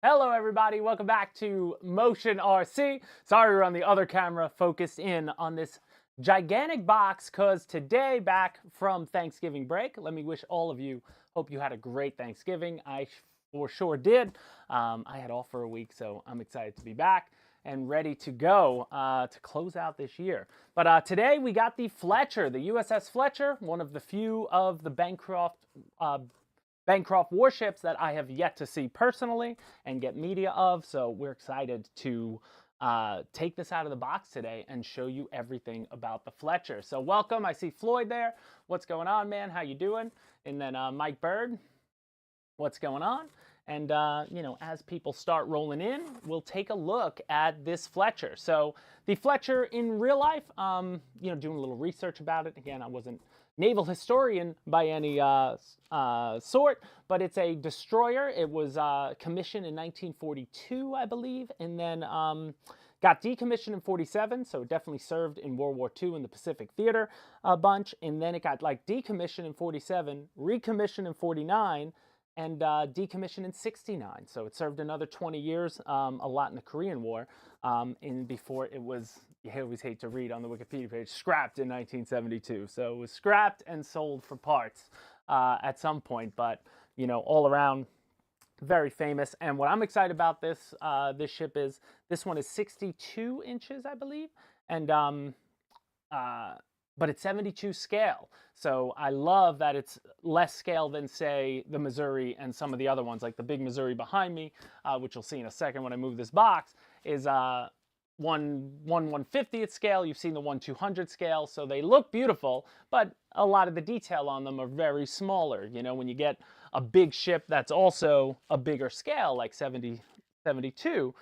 Hello everybody, welcome back to Motion RC. Sorry we're on the other camera focused in on this gigantic box because today, back from Thanksgiving break, let me wish all of you, hope you had a great Thanksgiving. I for sure did. I had off for a week, so I'm excited to be back and ready to go to close out this year. But today we got the Fletcher, the USS Fletcher, one of the few of the Bancroft warships that I have yet to see personally and get media of, so we're excited to take this out of the box today and show you everything about the Fletcher. So welcome, I see Floyd there. What's going on, man? How you doing? And then Mike Bird, what's going on? And you know, as people start rolling in, we'll take a look at this Fletcher. So the Fletcher in real life, you know, doing a little research about it. Again, I wasn't naval historian by any sort, but it's a destroyer. It was commissioned in 1942, I believe, and then got decommissioned in 47, so it definitely served in World War II in the Pacific Theater a bunch, and then it got like decommissioned in 47, recommissioned in 49, and decommissioned in 69. So it served another 20 years, a lot in the Korean War, and before it was, you always hate to read on the Wikipedia page, scrapped in 1972. So it was scrapped and sold for parts at some point, but you know, all around, very famous. And what I'm excited about this ship is, this one is 62 inches, I believe, and but it's 72 scale. So I love that it's less scale than, say, the Missouri and some of the other ones, like the big Missouri behind me, which you'll see in a second when I move this box, is 1/150th scale. You've seen the 1/200 scale, so they look beautiful, but a lot of the detail on them are very smaller. You know, when you get a big ship that's also a bigger scale, like 72,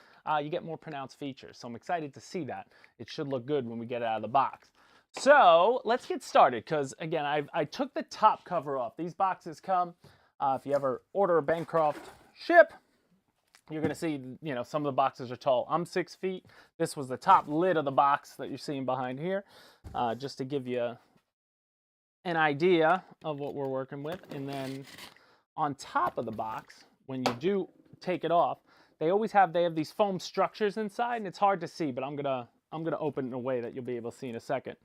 you get more pronounced features. So I'm excited to see that. It should look good when we get it out of the box. So let's get started, because again, I took the top cover off. These boxes come, if you ever order a Bancroft ship, you're going to see, you know, some of the boxes are tall. I'm 6 feet. This was the top lid of the box that you're seeing behind here, just to give you an idea of what we're working with. And then on top of the box, when you do take it off, they have these foam structures inside, and it's hard to see, but I'm gonna open it in a way that you'll be able to see in a second.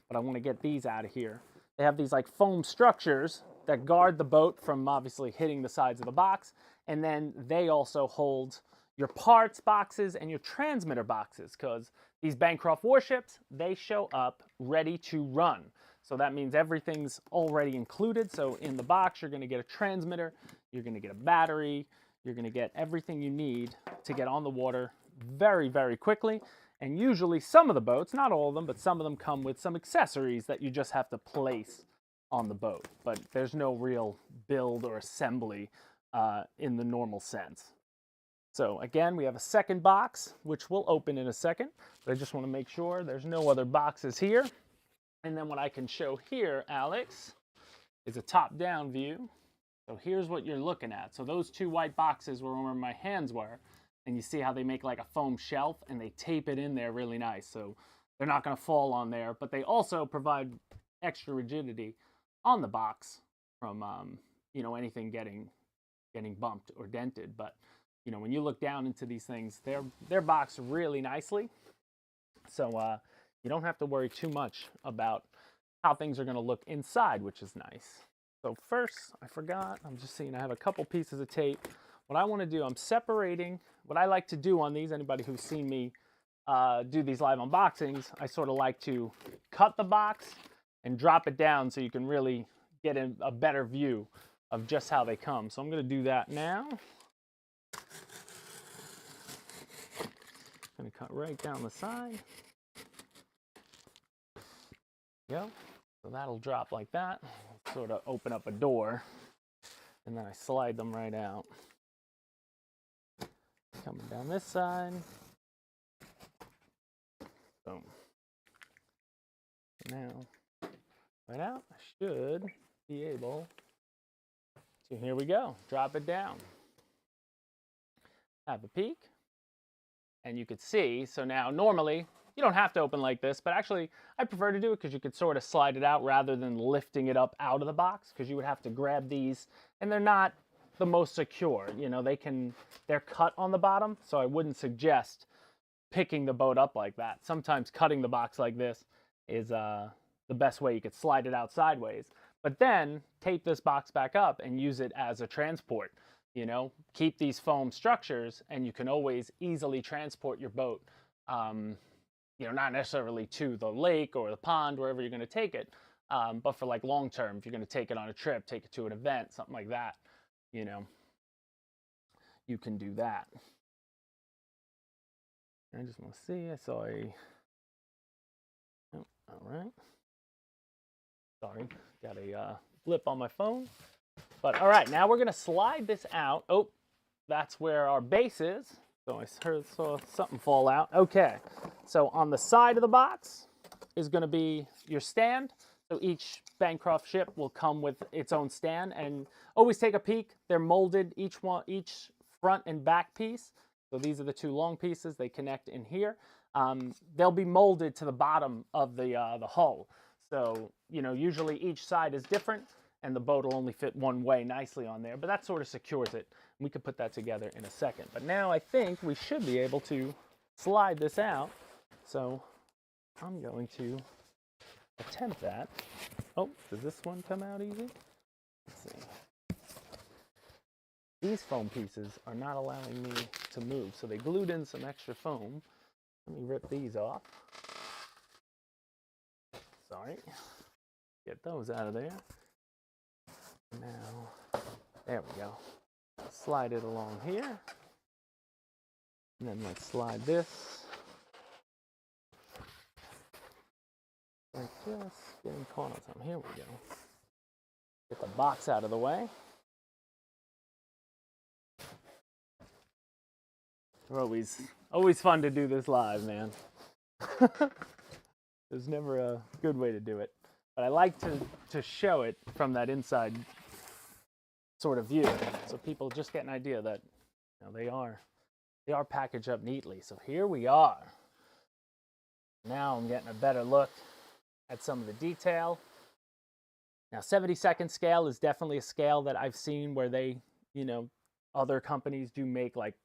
But I want to get these out of here. They have these like foam structures that guard the boat from obviously hitting the sides of the box, and then they also hold your parts boxes and your transmitter boxes, because these Bancroft warships, they show up ready to run. So that means everything's already included. So in the box, you're going to get a transmitter, you're going to get a battery, you're going to get everything you need to get on the water very, very quickly. And usually some of the boats, not all of them, but some of them come with some accessories that you just have to place on the boat. But there's no real build or assembly in the normal sense. So again, we have a second box, which we'll open in a second. But I just want to make sure there's no other boxes here. And then what I can show here, Alex, is a top-down view. So here's what you're looking at. So those two white boxes were where my hands were. And you see how they make like a foam shelf and they tape it in there really nice. So they're not going to fall on there. But they also provide extra rigidity on the box from, you know, anything getting bumped or dented. But, you know, when you look down into these things, they're boxed really nicely. So you don't have to worry too much about how things are going to look inside, which is nice. So first, I forgot, I'm just seeing I have a couple pieces of tape. What I want to do, I'm separating. What I like to do on these, anybody who's seen me do these live unboxings, I sort of like to cut the box and drop it down so you can really get a better view of just how they come. So I'm going to do that now. Going to cut right down the side. Go. So that'll drop like that. Sort of open up a door, and then I slide them right out. Coming down this side. Boom. Now, right out, I should be able to, here we go, drop it down. Have a peek. And you could see, so now normally, you don't have to open like this, but actually I prefer to do it because you could sort of slide it out rather than lifting it up out of the box, because you would have to grab these, and they're not the most secure. You know, they're cut on the bottom, so I wouldn't suggest picking the boat up like that. Sometimes cutting the box like this is the best way. You could slide it out sideways, but then tape this box back up and use it as a transport. You know, keep these foam structures, and you can always easily transport your boat. You know, not necessarily to the lake or the pond, wherever you're going to take it, but for like long term, if you're going to take it on a trip, take it to an event, something like that, you know, you can do that. I just want to see. I saw a. Oh, all right. Sorry, got a blip on my phone. But all right, now we're going to slide this out. Oh, that's where our base is. So I saw something fall out. Okay, so on the side of the box is going to be your stand. So each Bancroft ship will come with its own stand, and always take a peek. They're molded, each front and back piece. So these are the two long pieces. They connect in here. They'll be molded to the bottom of the hull. So, you know, usually each side is different, and the boat will only fit one way nicely on there, but that sort of secures it. We could put that together in a second. But now I think we should be able to slide this out. So I'm going to attempt that. Oh, does this one come out easy? Let's see. These foam pieces are not allowing me to move, so they glued in some extra foam. Let me rip these off. Sorry. Get those out of there. Now, there we go. Slide it along here. And then let's slide this. Like this. Getting caught on something. Here we go. Get the box out of the way. They're always fun to do this live, man. There's never a good way to do it. But I like to show it from that inside sort of view, so people just get an idea that, you know, they are packaged up neatly. So here we are. Now I'm getting a better look at some of the detail. Now 72nd scale is definitely a scale that I've seen where they, you know, other companies do make like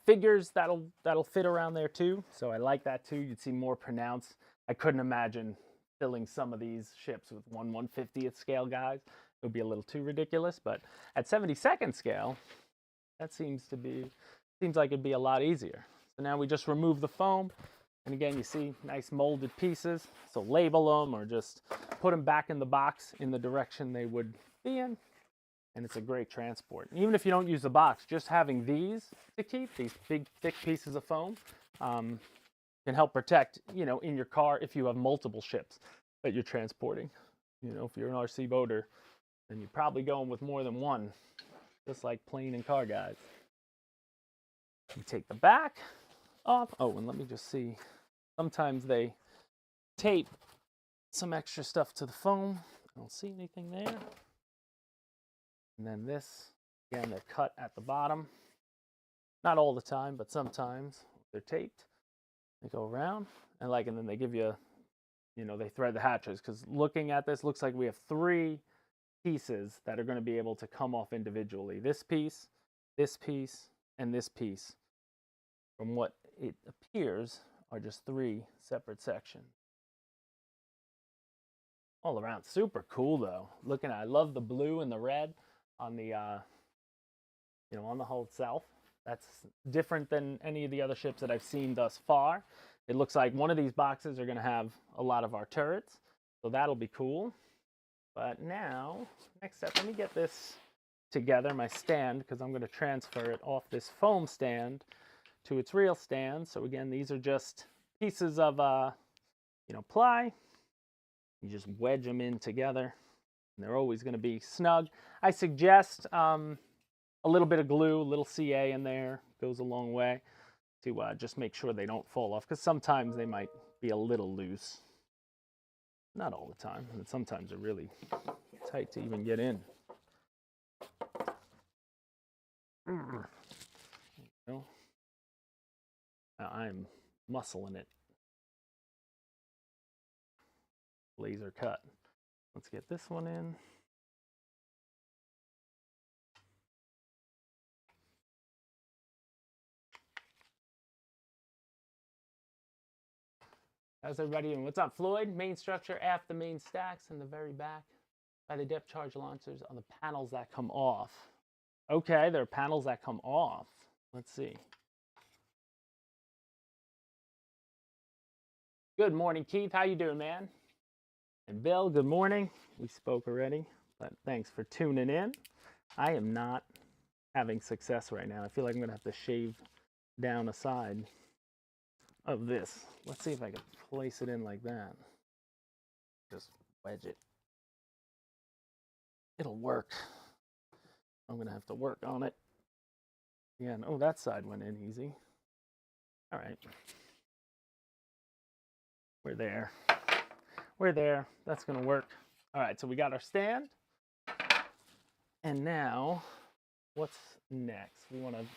figures that'll fit around there too. So I like that too. You'd see more pronounced. I couldn't imagine filling some of these ships with 1/150th scale guys. It would be a little too ridiculous, but at 72nd scale, that seems like it'd be a lot easier. So now we just remove the foam, and again, you see nice molded pieces. So label them or just put them back in the box in the direction they would be in, and it's a great transport. Even if you don't use the box, just having these to keep, these big thick pieces of foam, can help protect, you know, in your car if you have multiple ships that you're transporting. You know, if you're an RC boater, then you're probably going with more than one, just like plane and car guys. You take the back off. Oh, and let me just see. Sometimes they tape some extra stuff to the foam. I don't see anything there. And then this, again, they're cut at the bottom. Not all the time, but sometimes they're taped. They go around, and then they give you, you know, they thread the hatches, because looking at this, looks like we have 3 pieces that are going to be able to come off individually. This piece, and this piece. From what it appears, are just 3 separate sections. All around, super cool though. I love the blue and the red on the, you know, on the hull itself. That's different than any of the other ships that I've seen thus far. It looks like one of these boxes are going to have a lot of our turrets, so that'll be cool. But now, next step, let me get this together, my stand, because I'm going to transfer it off this foam stand to its real stand. So again, these are just pieces of, you know, ply. You just wedge them in together, and they're always going to be snug. I suggest a little bit of glue, a little CA in there, goes a long way to just make sure they don't fall off, because sometimes they might be a little loose. Not all the time, and sometimes they're really tight to even get in. There you go. Now I'm muscling it. Laser cut. Let's get this one in. How's everybody doing? What's up, Floyd? Main structure, aft the main stacks in the very back. By the depth charge launchers are the panels that come off. Okay, there are panels that come off. Let's see. Good morning, Keith. How you doing, man? And Bill, good morning. We spoke already, but thanks for tuning in. I am not having success right now. I feel like I'm going to have to shave down a side of this. Let's see if I can place it in like that. Just wedge it. It'll work. I'm going to have to work on it. Again, oh, that side went in easy. All right. We're there. We're there. That's going to work. All right, so we got our stand. And now, what's next?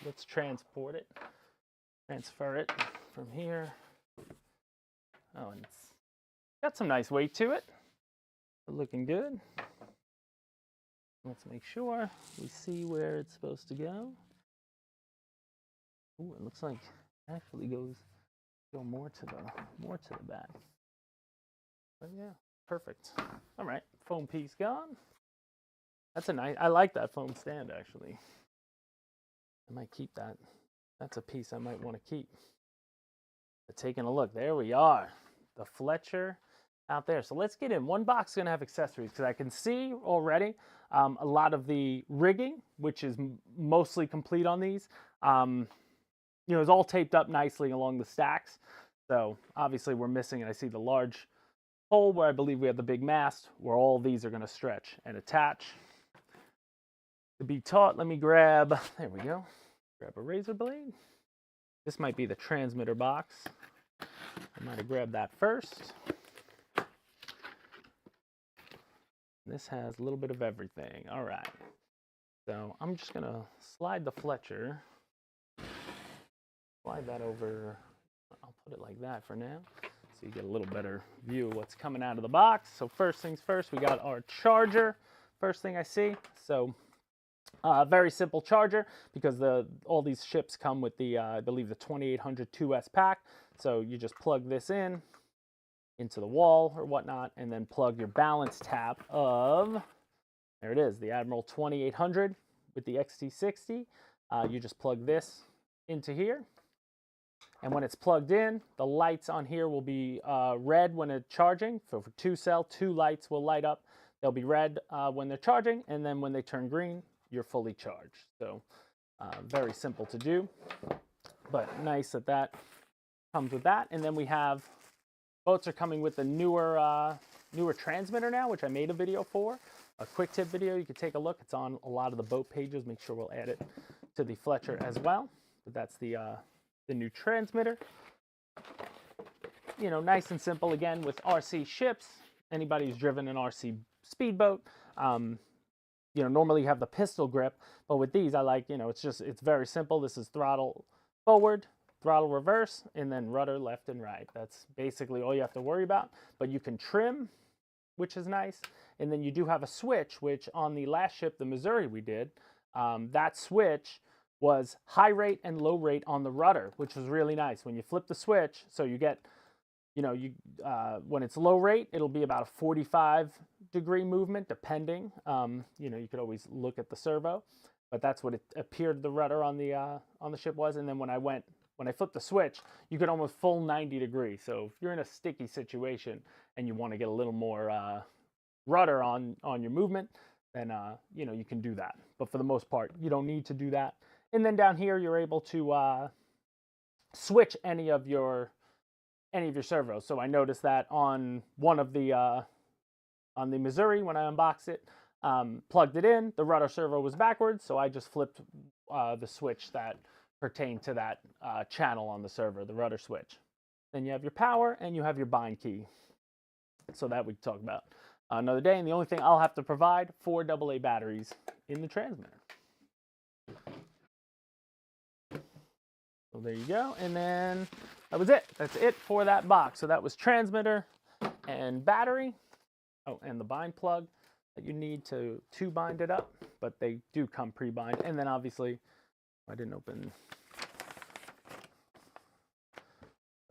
Let's transport it. Transfer it from here. Oh, and it's got some nice weight to it. Looking good. Let's make sure we see where it's supposed to go. Ooh, it looks like it actually go more to the back. But yeah, perfect. All right, foam piece gone. That's a nice. I like that foam stand actually. I might keep that. That's a piece I might want to keep. But taking a look, there we are, the Fletcher out there. So let's get in. One box is going to have accessories because I can see already a lot of the rigging, which is mostly complete on these. You know, it's all taped up nicely along the stacks. So obviously we're missing, and I see the large hole where I believe we have the big mast where all these are going to stretch and attach. To be taught, let me grab, there we go, grab a razor blade. This might be the transmitter box. I might have grabbed that first. This has a little bit of everything. All right. So I'm just going to slide the Fletcher. Slide that over. I'll put it like that for now, so you get a little better view of what's coming out of the box. So first things first, we got our charger. First thing I see. So very simple charger because all these ships come with the, I believe the 2800 2S pack. So you just plug this into the wall or whatnot, and then plug your balance tap of, there it is, the Admiral 2800 with the XT60. You just plug this into here. And when it's plugged in, the lights on here will be red when it's charging. So for 2-cell, 2 lights will light up. They'll be red when they're charging, and then when they turn green, you're fully charged. So very simple to do, but nice that comes with that. And then we have, boats are coming with the newer transmitter now, which I made a video for, a quick tip video. You can take a look. It's on a lot of the boat pages. Make sure we'll add it to the Fletcher as well. But that's the new transmitter. You know, nice and simple. Again, with RC ships, anybody who's driven an RC speedboat, you know, normally you have the pistol grip, but with these, I like, you know, it's very simple. This is throttle forward, throttle reverse, and then rudder left and right. That's basically all you have to worry about, but you can trim, which is nice. And then you do have a switch, which on the last ship, the Missouri we did, that switch was high rate and low rate on the rudder, which was really nice. When you flip the switch, so you get, you know, when it's low rate, it'll be about a 45-degree movement, depending. You know, you could always look at the servo, but that's what it appeared the rudder on the ship was. And then when I flipped the switch, you could almost full 90 degrees. So if you're in a sticky situation and you want to get a little more rudder on your movement, then you know, you can do that. But for the most part, you don't need to do that. And then down here, you're able to switch any of your servos. So I noticed that on one of the on the Missouri, when I unboxed it, plugged it in, the rudder servo was backwards, so I just flipped the switch that pertained to that channel on the server, the rudder switch. Then you have your power and you have your bind key. So that we can talk about another day. And the only thing I'll have to provide, 4 AA batteries in the transmitter. So there you go. And then that was it. That's it for that box. So that was transmitter and battery. Oh, and the bind plug that you need to bind it up, but they do come pre-bind. And then obviously, I didn't open,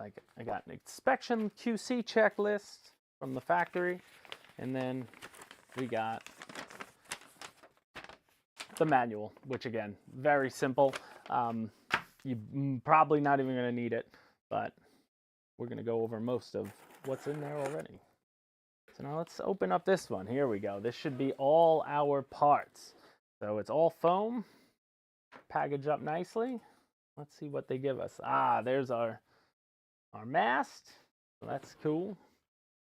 like I got an inspection QC checklist from the factory, and then we got the manual, which again, very simple. You're probably not even going to need it, but we're going to go over most of what's in there already. So now let's open up this one. Here we go. This should be all our parts. So it's all foam, packaged up nicely. Let's see what they give us. Ah, there's our mast. So that's cool.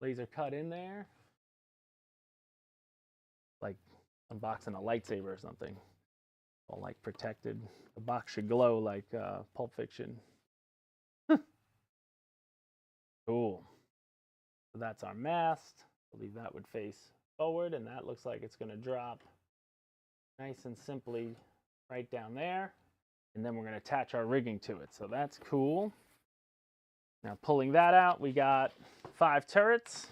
Laser cut in there. Like unboxing a lightsaber or something. All like protected. The box should glow like Pulp Fiction. Cool. So that's our mast. I believe that would face forward, and that looks like it's going to drop nice and simply right down there. And then we're going to attach our rigging to it. So that's cool. Now pulling that out, we got 5 turrets,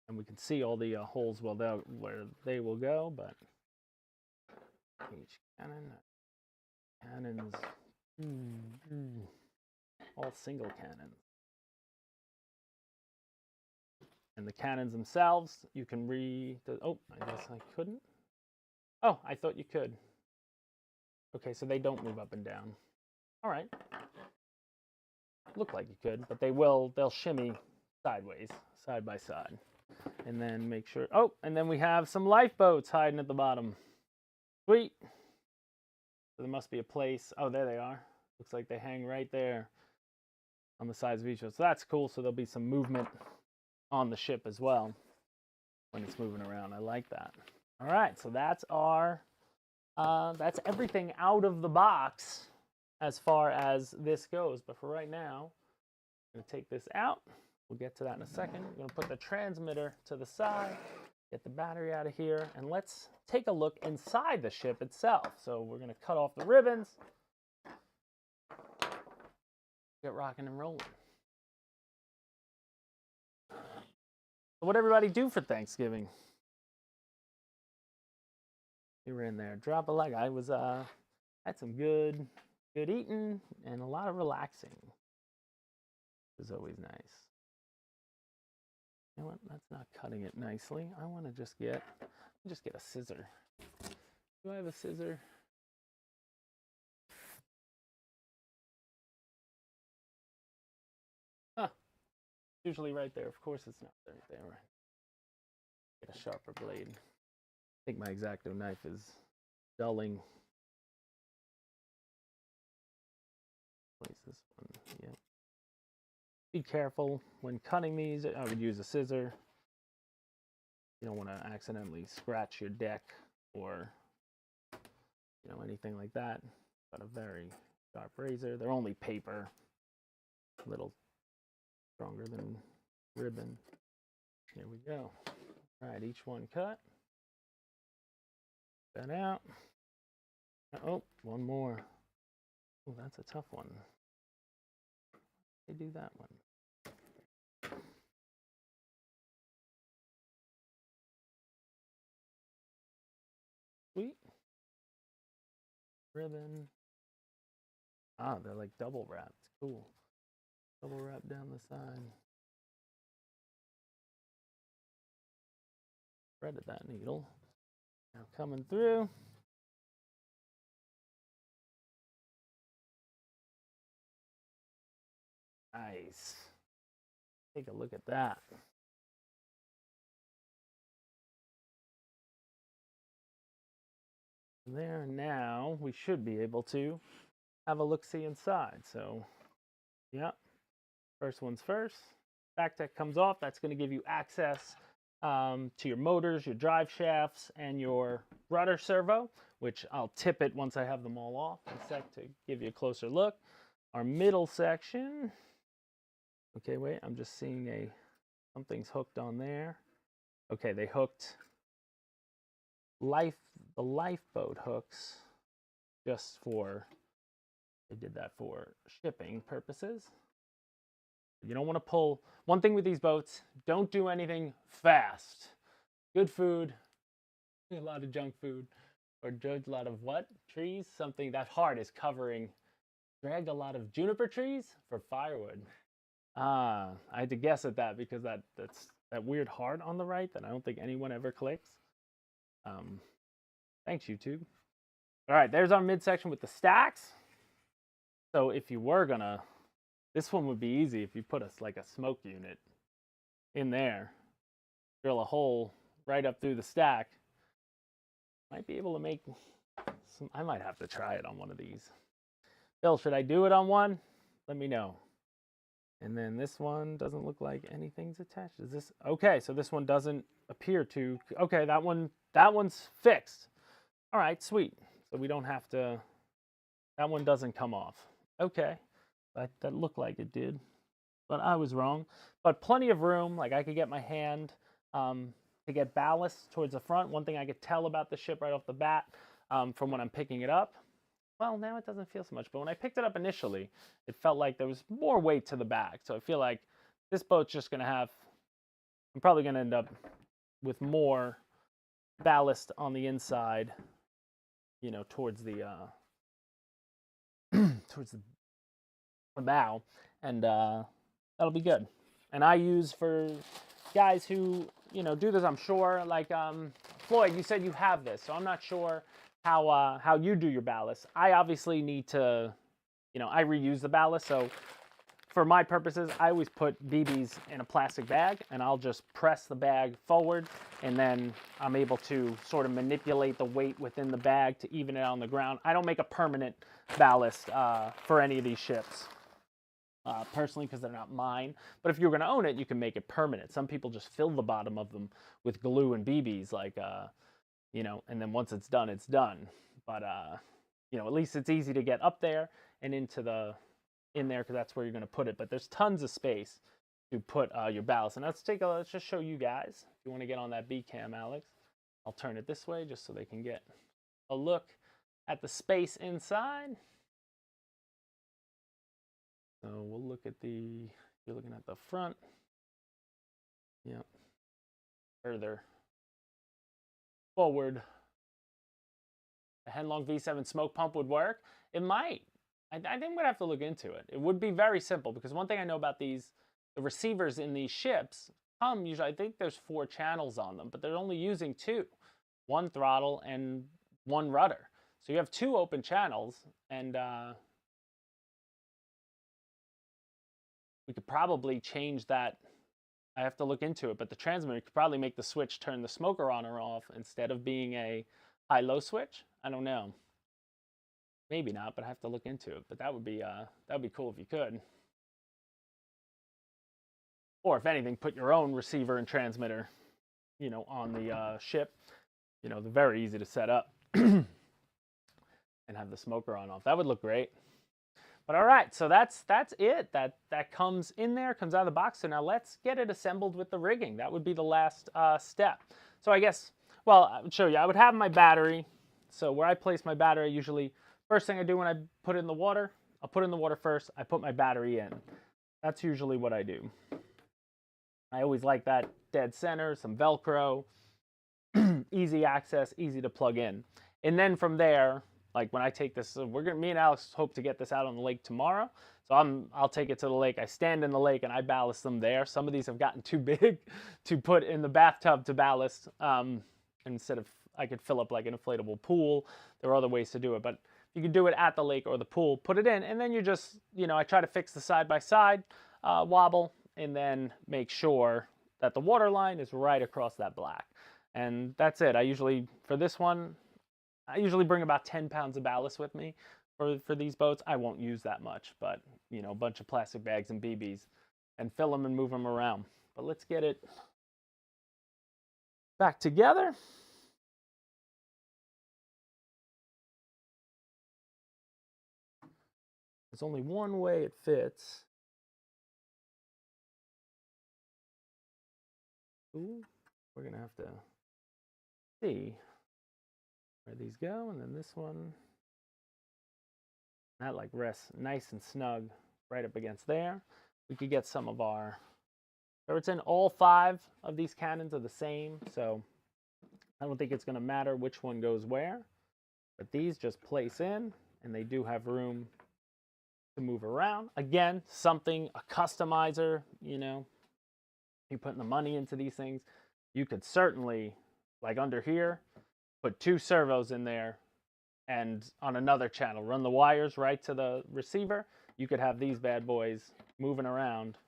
and we can see all the holes where they will go. But each cannons, all single cannons. And the cannons themselves, you can oh, I guess I couldn't. Oh, I thought you could. Okay, so they don't move up and down. All right. Look like you could, but they'll shimmy sideways, side by side. And then make sure, oh, and then we have some lifeboats hiding at the bottom. Sweet. So there must be a place, oh, there they are. Looks like they hang right there on the sides of each of us. So that's cool, so there'll be some movement on the ship as well when it's moving around. I like that. All right, so that's everything out of the box as far as this goes. But for right now, I'm going to take this out. We'll get to that in a second. I'm going to put the transmitter to the side, get the battery out of here, and let's take a look inside the ship itself. So we're going to cut off the ribbons, get rocking and rolling. So what everybody do for Thanksgiving? You were in there. Drop a like. I was had some good eating and a lot of relaxing. It was always nice. You know what? That's not cutting it nicely. I want to just get a scissor. Do I have a scissor? Huh. Usually right there. Of course it's not right there. Get a sharper blade. I think my X-Acto knife is dulling. Place this one. Yeah. Be careful when cutting these. I would use a scissor. You don't want to accidentally scratch your deck or anything like that. But a very sharp razor. They're only paper. A little stronger than ribbon. Here we go. All right, each one cut. That out. Oh, one more. Oh, that's a tough one. They do that one. Sweet. Ribbon. Ah, they're like double wrapped. Cool. Double wrap down the side. Threaded that needle. Now coming through. Nice. Take a look at that. There, now we should be able to have a look-see inside. So, yeah, first one's first. Back deck comes off. That's going to give you access to your motors, your drive shafts, and your rudder servo, which I'll tip it once I have them all off in a sec to give you a closer look. Our middle section. Okay, wait, I'm just seeing something's hooked on there. Okay, they hooked the lifeboat hooks just they did that for shipping purposes. You don't want to pull. One thing with these boats, don't do anything fast. Good food, a lot of junk food, or a lot of what? Trees? Something that hard is covering. Dragged a lot of juniper trees for firewood. I had to guess at that because that's that weird heart on the right that I don't think anyone ever clicks. Um, Thanks, YouTube. All right, there's our midsection with the stacks. So if you were gonna, this one would be easy if you put us like a smoke unit in there, drill a hole right up through the stack. Might be able to make some, I might have to try it on one of these. Bill, should I do it on one? Let me know. And then this one doesn't look like anything's attached. Is this, okay, so this one doesn't appear to, okay, that one's fixed. All right, sweet. So we don't have to, that one doesn't come off. Okay, that looked like it did, but I was wrong. But plenty of room, like I could get my hand to get ballast towards the front. One thing I could tell about the ship right off the bat from when I'm picking it up, well, now it doesn't feel so much, but when I picked it up initially, it felt like there was more weight to the back. So I feel like this boat's just gonna have, I'm probably gonna end up with more ballast on the inside, you know, towards the towards the bow, and that'll be good. And I use, for guys who, you know, do this, I'm sure, like Floyd, you said you have this, so I'm not sure how you do your ballast. I obviously need to, you know, I reuse the ballast, so for my purposes, I always put BBs in a plastic bag, and I'll just press the bag forward, and then I'm able to sort of manipulate the weight within the bag to even it on the ground. I don't make a permanent ballast for any of these ships, personally, because they're not mine. But if you're going to own it, you can make it permanent. Some people just fill the bottom of them with glue and BBs, like, you know, and then once it's done, it's done. But, you know, at least it's easy to get up there and into the, in there, because that's where you're going to put it. But there's tons of space to put your ballast. And let's just show you guys. If you want to get on that B cam, Alex, I'll turn it this way just so they can get a look at the space inside. So we'll look at the, you're looking at the front. Yep. Further forward. A Henlong V7 smoke pump would work. It might. I think we'd have to look into it. It would be very simple, because one thing I know about these, the receivers in these ships come usually, I think there's 4 channels on them, but they're only using 2. 1 throttle and 1 rudder. So you have 2 open channels, and we could probably change that. I have to look into it, but the transmitter could probably make the switch turn the smoker on or off instead of being a high-low switch. I don't know. Maybe not, but I have to look into it. But that would be cool if you could. Or if anything, put your own receiver and transmitter, you know, on the ship. You know, they're very easy to set up and have the smoker on off. That would look great. But all right, so that's it. That comes in there, comes out of the box. So now let's get it assembled with the rigging. That would be the last step. So I guess, well, I would show you. I would have my battery. So where I place my battery, usually, first thing I do when I put it in the water, I'll put it in the water first. I put my battery in. That's usually what I do. I always like that dead center, some Velcro, easy access, easy to plug in. And then from there, like when I take this, me and Alex hope to get this out on the lake tomorrow. So I'll take it to the lake. I stand in the lake and I ballast them there. Some of these have gotten too big to put in the bathtub to ballast. Instead of, I could fill up like an inflatable pool. There are other ways to do it, but you can do it at the lake or the pool, put it in, and then you just, you know, I try to fix the side-by-side wobble, and then make sure that the water line is right across that black. And that's it. I usually, for this one, I usually bring about 10 pounds of ballast with me for these boats. I won't use that much, but, you know, a bunch of plastic bags and BBs, and fill them and move them around. But let's get it back together. There's only one way it fits. Ooh, we're gonna have to see where these go, and then this one, that like rests nice and snug right up against there. We could get some of our, so it's in all 5 of these cannons are the same, so I don't think it's gonna matter which one goes where, but these just place in, and they do have room to move around. Again, something, a customizer, you know, you're putting the money into these things. You could certainly, like under here, put 2 servos in there and on another channel, run the wires right to the receiver. You could have these bad boys moving around,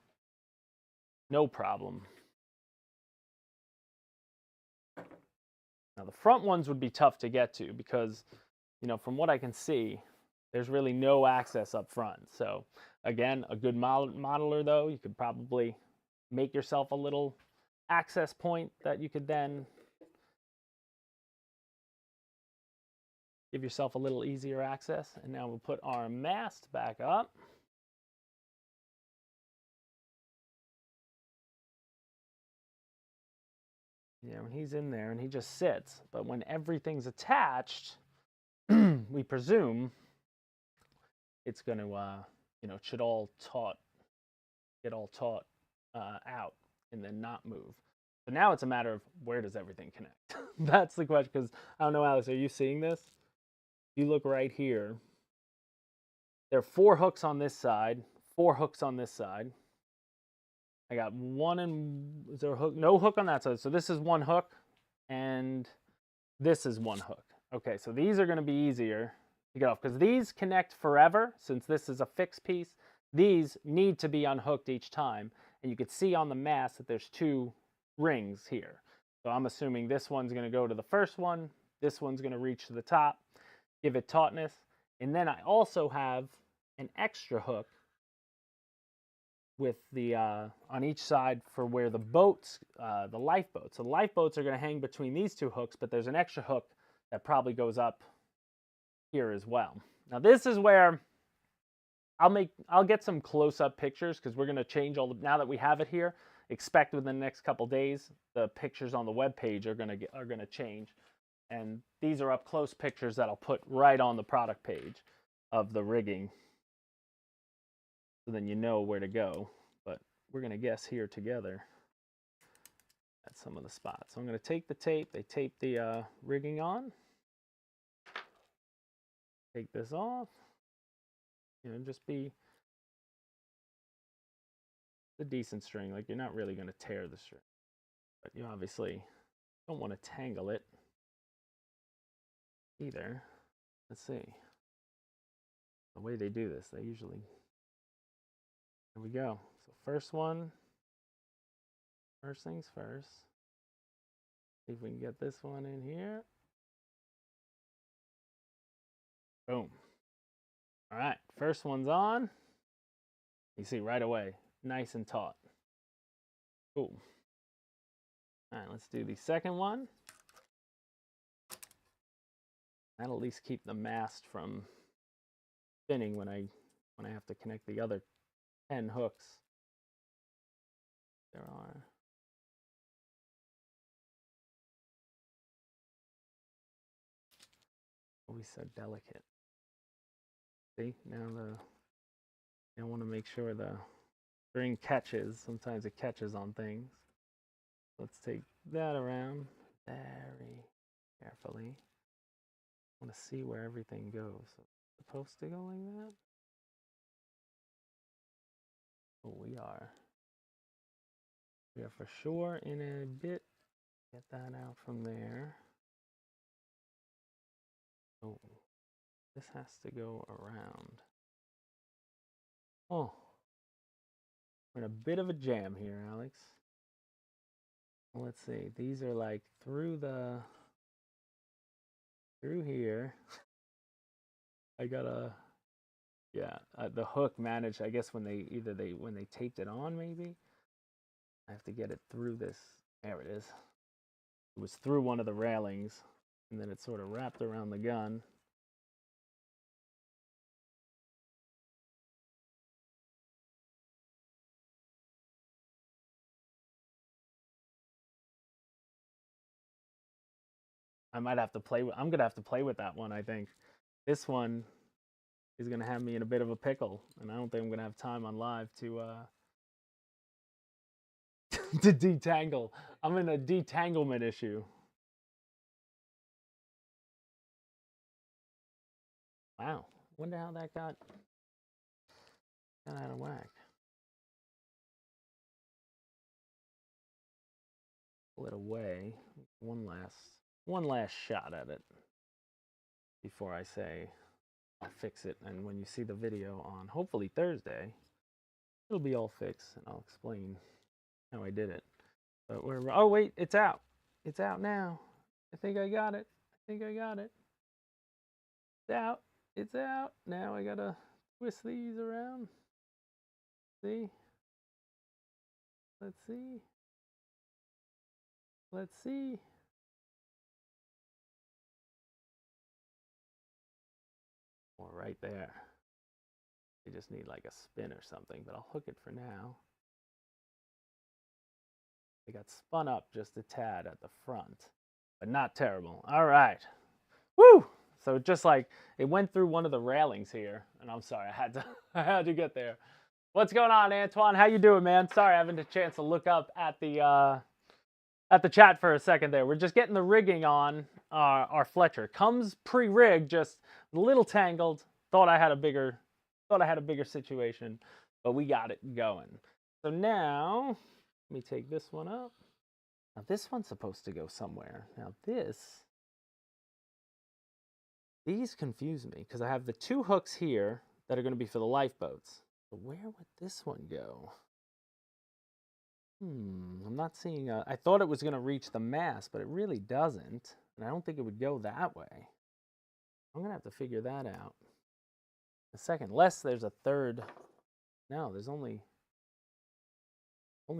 no problem. Now the front ones would be tough to get to because, you know, from what I can see, there's really no access up front. So again, a good modeler though, you could probably make yourself a little access point that you could then give yourself a little easier access. And now we'll put our mast back up. Yeah, when he's in there and he just sits, but when everything's attached, we presume it's going to, you know, it should get all taut out and then not move. So now it's a matter of where does everything connect? That's the question, because I don't know, Alex, are you seeing this? If you look right here, there are 4 hooks on this side, 4 hooks on this side. I got one and is there a hook? No hook on that side. So this is 1 hook and this is 1 hook. Okay, so these are going to be easier to get off because these connect forever. Since this is a fixed piece, these need to be unhooked each time. And you can see on the mast that there's 2 rings here. So I'm assuming this one's going to go to the first one. This one's going to reach to the top, give it tautness. And then I also have an extra hook with the on each side for where the boats, the lifeboats. So the lifeboats are going to hang between these 2 hooks, but there's an extra hook that probably goes up here as well. Now this is where I'll get some close-up pictures because we're going to change all the, now that we have it here. Expect within the next couple days the pictures on the web page are going to change, and these are up close pictures that I'll put right on the product page of the rigging. So then you know where to go, but we're going to guess here together at some of the spots. So I'm going to take the tape. They tape the rigging on. Take this off. You know, just be the decent string. Like you're not really going to tear the string, but you obviously don't want to tangle it either. Let's see. The way they do this, they usually... Here we go. So first things first. See if we can get this one in here. Boom. All right, first one's on. You see right away, nice and taut. Cool. All right, let's do the second one. That'll at least keep the mast from spinning when I have to connect the other 10 hooks. There are. Always so delicate. See, now I want to make sure the string catches. Sometimes it catches on things. Let's take that around very carefully. I want to see where everything goes. So it's supposed to go like that. Oh, we are for sure in a bit. Get that out from there. Oh, this has to go around. Oh, we're in a bit of a jam here, Alex. Well, let's see. These are like through here. I gotta, yeah, the hook managed. I guess when they taped it on, maybe I have to get it through this. There it is. It was through one of the railings, and then it sort of wrapped around the gun. I might have to play with. I'm gonna have to play with that one. I think this one is gonna have me in a bit of a pickle, and I don't think I'm gonna have time on live to to detangle. I'm in a detanglement issue. Wow, wonder how that got. Got out of whack. Pull it away. One last shot at it before I say I'll fix it. And when you see the video on hopefully Thursday, it'll be all fixed and I'll explain how I did it. But oh wait, it's out. It's out now. I think I got it. It's out. It's out. Now I gotta twist these around. See? Let's see. Let's see. Or right there. You just need like a spin or something, but I'll hook it for now. It got spun up just a tad at the front, but not terrible. All right. Woo! So just like it went through one of the railings here, and I'm sorry, I had to get there. What's going on, Antoine? How you doing, man? Sorry, I haven't had a chance to look up at the chat for a second there. We're just getting the rigging on our Fletcher. Comes pre-rigged, just a little tangled. Thought I had a bigger situation, but we got it going. So now, let me take this one up. Now this one's supposed to go somewhere. Now these confuse me because I have the two hooks here that are going to be for the lifeboats. But where would this one go? I'm not seeing I thought it was going to reach the mast, but it really doesn't. And I don't think it would go that way. I'm going to have to figure that out. A second, unless there's a third. No, there's only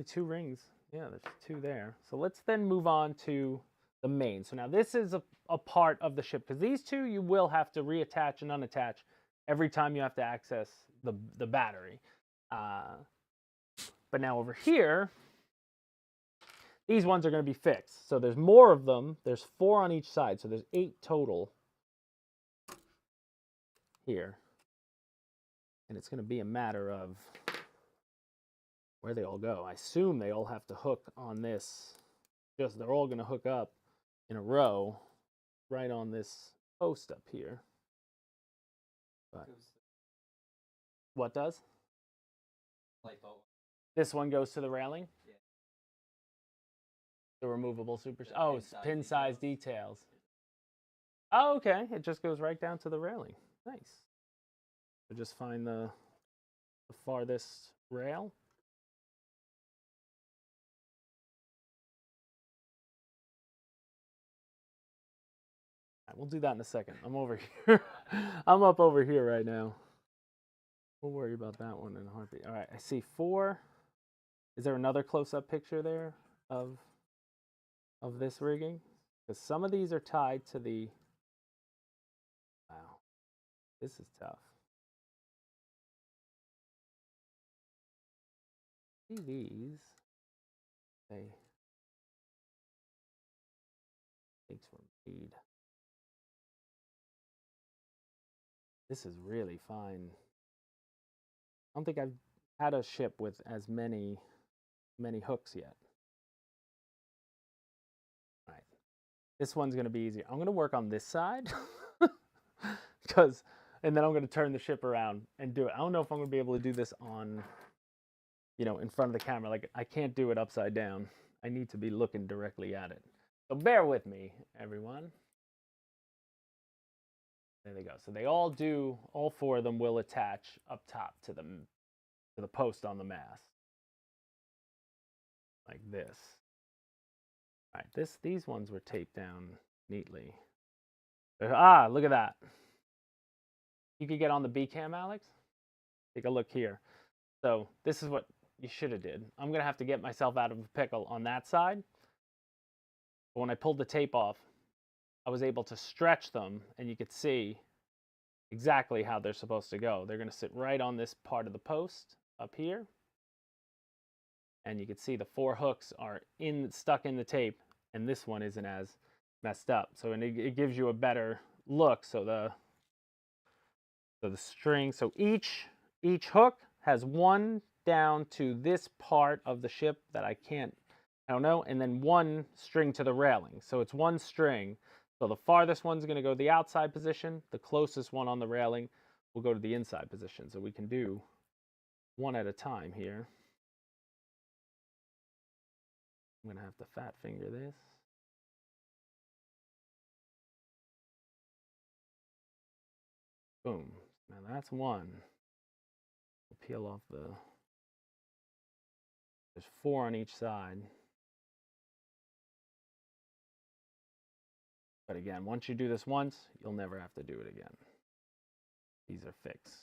two rings. Yeah, there's two there. So let's then move on to the main. So now this is a part of the ship, because these two you will have to reattach and unattach every time you have to access the battery. But now over here, these ones are going to be fixed. So there's more of them. There's 4 on each side. So there's 8 total here. And it's going to be a matter of where they all go. I assume they all have to hook on this. They're all going to hook up in a row right on this post up here. But what does? This one goes to the railing? Yeah. The removable super... Oh, it's pin size details. Oh, okay. It just goes right down to the railing. Nice. So just find the farthest rail. We'll do that in a second. I'm over here. I'm up over here right now. We'll worry about that one in a heartbeat. All right, I see 4. Is there another close-up picture there of this rigging? Because some of these are tied to the... Wow, this is tough. See these? They takes for speed. This is really fine. I don't think I've had a ship with as many hooks yet. All right, this one's going to be easier. I'm going to work on this side and then I'm going to turn the ship around and do it. I don't know if I'm going to be able to do this on, in front of the camera. Like, I can't do it upside down. I need to be looking directly at it. So bear with me, everyone. There they go. So they all 4 of them will attach up top to the post on the mast. Like this. All right, these ones were taped down neatly. Ah, look at that. You could get on the B cam, Alex. Take a look here. So this is what you should have did. I'm gonna have to get myself out of a pickle on that side. But when I pulled the tape off, I was able to stretch them, and you could see exactly how they're supposed to go. They're gonna sit right on this part of the post up here. And you can see the 4 hooks are stuck in the tape, and this one isn't as messed up. So it gives you a better look. So the string, so each hook has one down to this part of the ship that I don't know, and then 1 string to the railing. So it's 1 string. So the farthest one's going to go to the outside position. The closest one on the railing will go to the inside position. So we can do one at a time here. I'm going to have to fat finger this. Boom. Now that's one. We'll peel off the... There's 4 on each side. But again, once you do this once, you'll never have to do it again. These are fixed.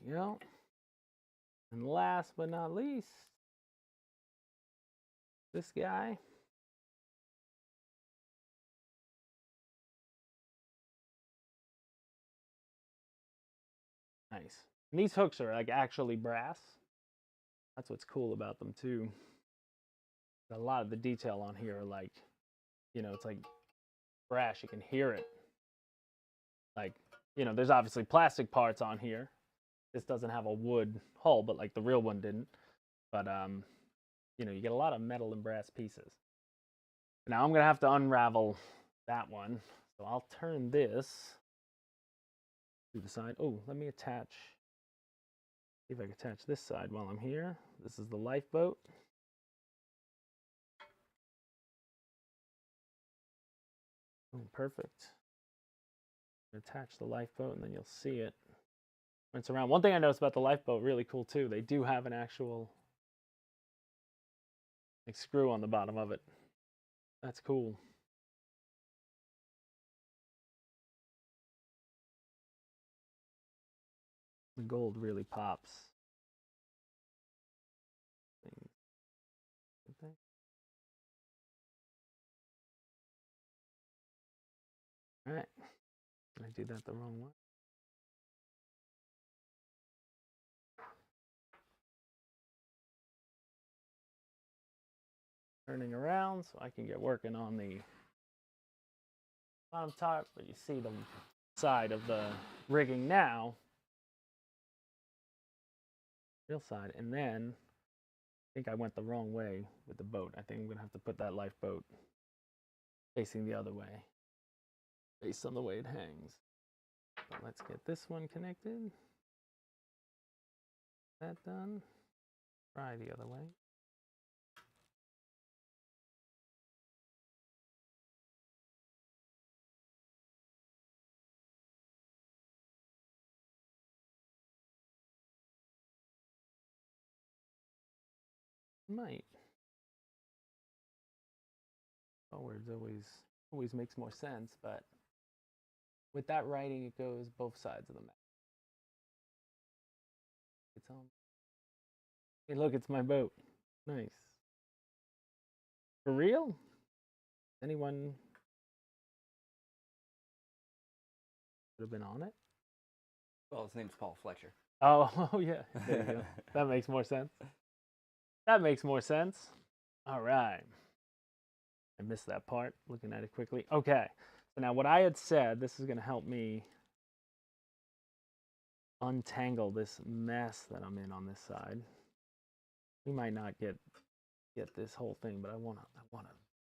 There you go. And last but not least, this guy. Nice. And these hooks are like actually brass. That's what's cool about them too. A lot of the detail on here are like, you know, it's like brass. You can hear it. Like, you know, there's obviously plastic parts on here. This doesn't have a wood hull, but like the real one didn't. But, you know, you get a lot of metal and brass pieces. Now I'm going to have to unravel that one. So I'll turn this to the side. Oh, let me attach. See if I can attach this side while I'm here. This is the lifeboat. Oh, perfect. Attach the lifeboat and then you'll see it when it's around. One thing I noticed about the lifeboat, really cool too, they do have an actual like screw on the bottom of it. That's cool. The gold really pops. All right. I did that the wrong way. Turning around so I can get working on the bottom top, but you see the side of the rigging now. Real side, and then I think I went the wrong way with the boat. I think I'm gonna have to put that lifeboat facing the other way, based on the way it hangs. But let's get this one connected. That done. Try the other way. Might. Forwards always makes more sense, but with that writing, it goes both sides of the map. It's on. Hey, look, it's my boat. Nice. For real? Anyone would have been on it? Well, his name's Paul Fletcher. Oh, yeah. There you go. That makes more sense. That makes more sense. All right. I missed that part, looking at it quickly. Okay. So now what I had said, this is going to help me untangle this mess that I'm in on this side. We might not get this whole thing, but I want to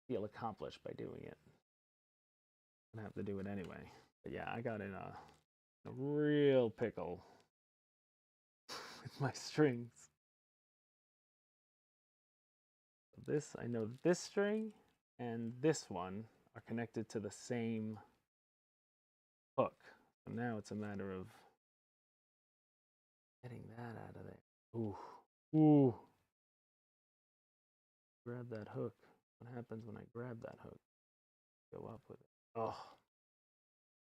feel accomplished by doing it. I'm going to have to do it anyway. But yeah, I got in a real pickle with my strings. This, I know this string and this one are connected to the same hook. So now it's a matter of getting that out of there. Ooh, ooh. Grab that hook. What happens when I grab that hook? Go up with it. Oh,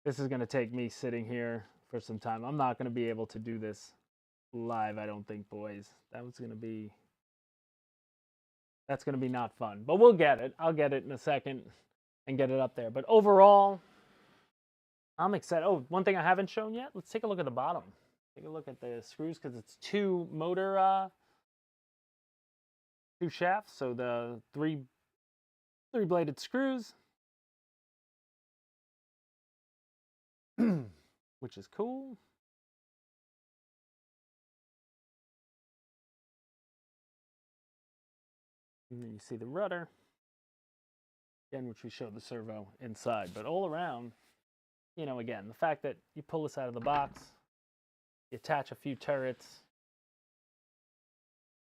this is going to take me sitting here for some time. I'm not going to be able to do this live, I don't think, boys. That's going to be not fun. But we'll get it. I'll get it in a second and get it up there. But overall, I'm excited. Oh, one thing I haven't shown yet. Let's take a look at the bottom. Take a look at the screws because it's two shafts. So the three-bladed screws, which is cool. And then you see the rudder. again, which we showed the servo inside. But all around, you know, again, the fact that you pull this out of the box, you attach a few turrets,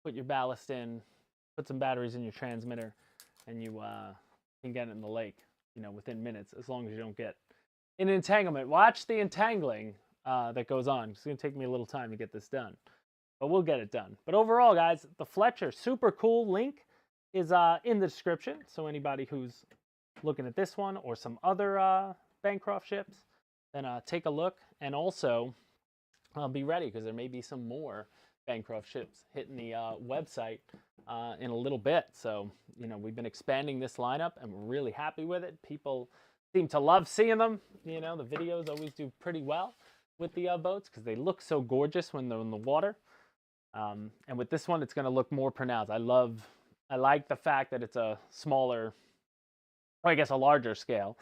put your ballast in, put some batteries in your transmitter, and you can get it in the lake, you know, within minutes, as long as you don't get an entanglement. Watch the entangling that goes on. It's going to take me a little time to get this done, but we'll get it done. But overall, guys, the Fletcher, super cool. Link is in the description, so anybody who's looking at this one or some other Bancroft ships, then take a look. And also, be ready, because there may be some more Bancroft ships hitting the website in a little bit. So, you know, we've been expanding this lineup, and we're really happy with it. People seem to love seeing them. You know, the videos always do pretty well with the boats, because they look so gorgeous when they're in the water. And with this one, it's going to look more pronounced. I like the fact that it's a smaller, or I guess a larger scale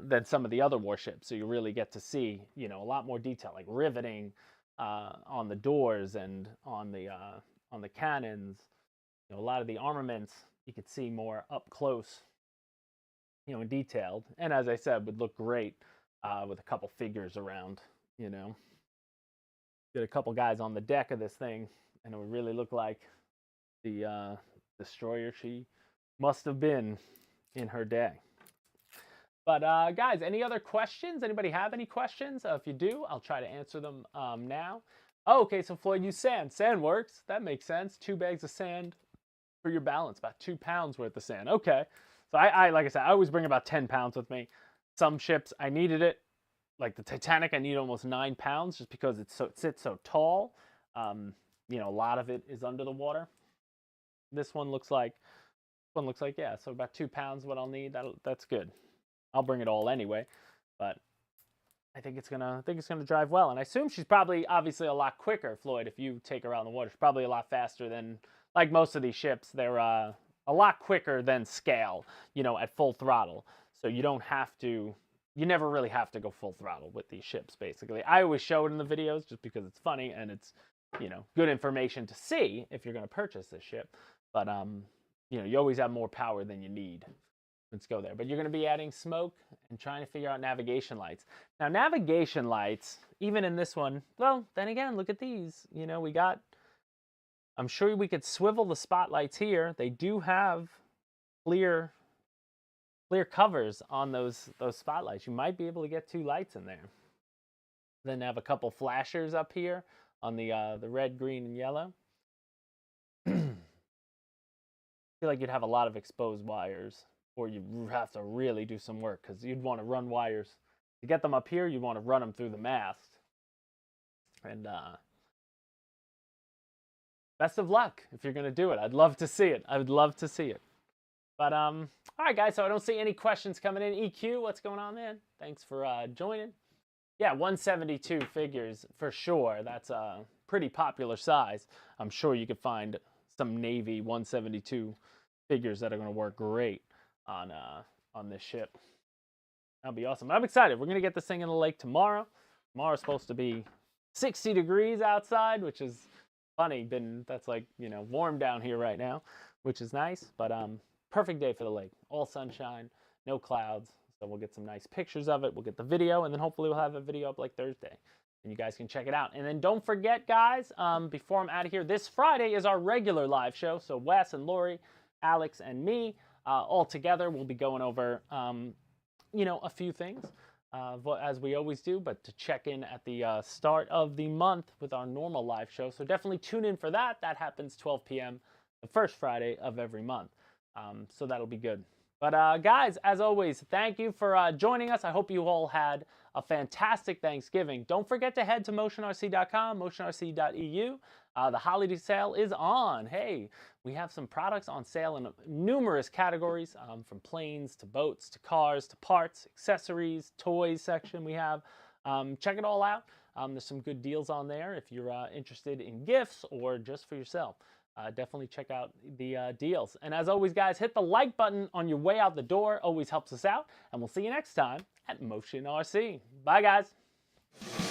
than some of the other warships. So you really get to see, you know, a lot more detail, like riveting on the doors and on the cannons. You know, a lot of the armaments you could see more up close, you know, and detailed. And as I said, would look great with a couple figures around. You know, get a couple guys on the deck of this thing, and it would really look like the destroyer she must have been in her day. But guys, any other questions? Anybody have any questions? If you do, I'll try to answer them now. Oh, okay, so Floyd, use sand. Sand works. That makes sense. 2 bags of sand for your balance, about 2 pounds worth of sand. Okay. So I like I said, I always bring about 10 pounds with me. Some ships, I needed it. Like the Titanic, I need almost 9 pounds just because it sits so tall. You know, a lot of it is under the water. This one looks like, yeah, so about 2 pounds what I'll need. That's good. I'll bring it all anyway, but I think it's gonna drive well. And I assume she's probably obviously a lot quicker, Floyd. If you take her out in the water, she's probably a lot faster than, like most of these ships. They're a lot quicker than scale, you know, at full throttle. So you don't have to. You never really have to go full throttle with these ships, basically. I always show it in the videos just because it's funny and it's, you know, good information to see if you're going to purchase this ship. But, you know, you always have more power than you need. Let's go there. But you're going to be adding smoke and trying to figure out navigation lights. Now, navigation lights, even in this one, well, then again, look at these. You know, we got, I'm sure we could swivel the spotlights here. They do have clear covers on those spotlights. You might be able to get 2 lights in there. Then have a couple flashers up here on the red, green, and yellow. I feel like you'd have a lot of exposed wires, or you have to really do some work, because you'd want to run wires to get them up here. You want to run them through the mast. And best of luck if you're going to do it. I'd love to see it. I would love to see it. But, all right, guys, so I don't see any questions coming in. EQ, what's going on, man? Thanks for joining. Yeah, 172 figures for sure. That's a pretty popular size. I'm sure you could find some Navy 172 figures that are going to work great on this ship. That'll be awesome. I'm excited. We're going to get this thing in the lake tomorrow. Tomorrow's supposed to be 60 degrees outside, which is funny. That's like, you know, warm down here right now, which is nice. But perfect day for the lake. All sunshine, no clouds. So we'll get some nice pictures of it. We'll get the video, and then hopefully we'll have a video up like Thursday, and you guys can check it out. And then don't forget, guys, before I'm out of here, this Friday is our regular live show. So Wes and Lori, Alex and me, all together, we'll be going over, you know, a few things, as we always do, but to check in at the start of the month with our normal live show. So definitely tune in for that. That happens 12 p.m. the first Friday of every month. So that'll be good. But guys, as always, thank you for joining us. I hope you all had a fantastic Thanksgiving. Don't forget to head to motionrc.com, motionrc.eu. The holiday sale is on. Hey, we have some products on sale in numerous categories, from planes to boats to cars to parts, accessories, toys section we have. Check it all out. There's some good deals on there if you're interested in gifts or just for yourself. Definitely check out the deals. And as always, guys, hit the like button on your way out the door. Always helps us out. And we'll see you next time at Motion RC. Bye, guys.